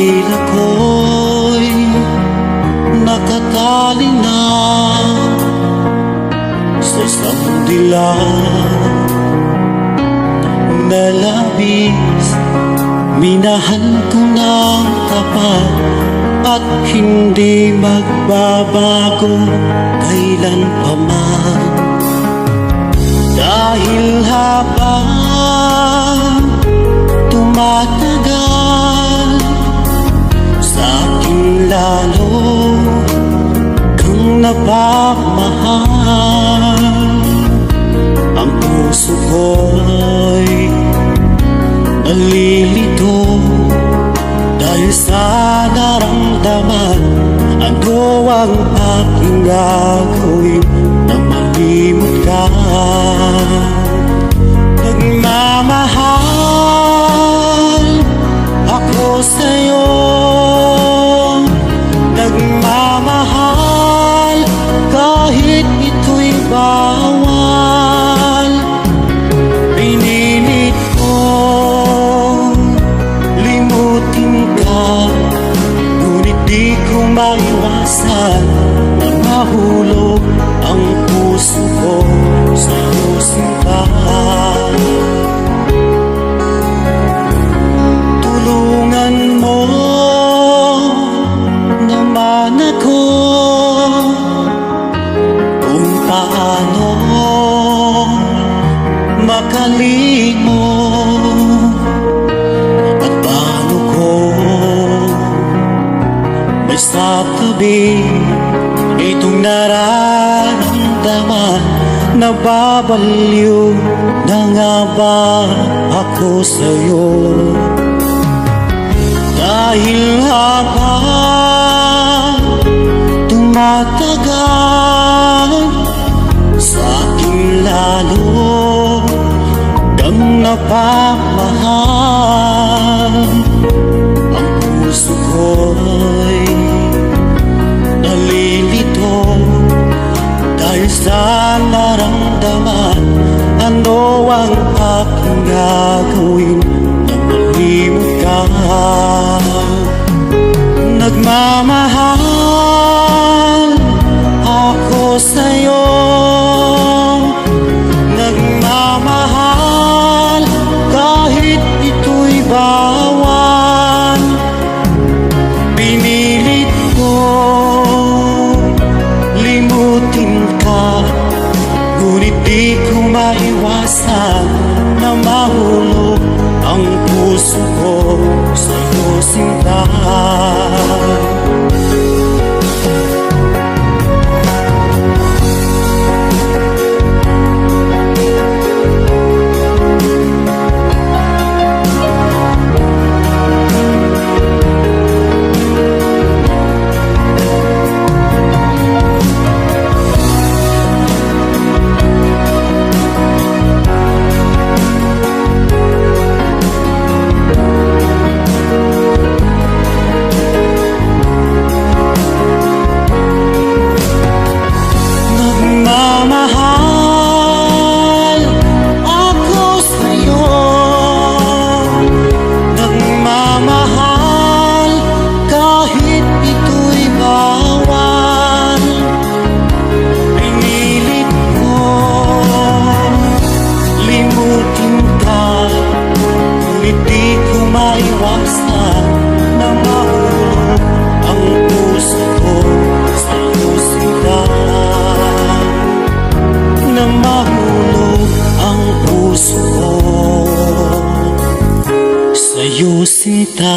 Dahil ako'y nakatali na sa isang dilag na labis, minahal ko ng tapat at hindi magbabago kailanpaman. Dahil habang tumatagal, sa akin lalo kang napamahal. Ang puso ko'y nalilito dahil sa naramdaman. Ano ang aking gagawin na malimot ka? Nagmamahal ako sa'yo, nagmamahal kahit ito'y bawal. Pinilit kong limutin ka, ngunit di ko maiwasan na mahulog ang puso ko sa sinta. Tulungan mo naman ako kung paano makalimot at paano ko masasabi itong nararamdaman. Nababaliw na nga ba ako sa'yo? Dahil habang tumatagal, sa akin lalo kang napamahal. Ang puso ko'y nalilito dahil sa naramdaman. Ano ang aking gagawin na malimot ka? Nagmamahal ako sa'yo, nagmamahal kahit ito'y bawal. Pinilit ko limutin ka, ngunit di ko maiwasan na mahulog ang puso ko sa'yo sinta. Maiwasan na mahulog ang puso ko sa musika, na mahulog ang puso ko sa'yo sinta.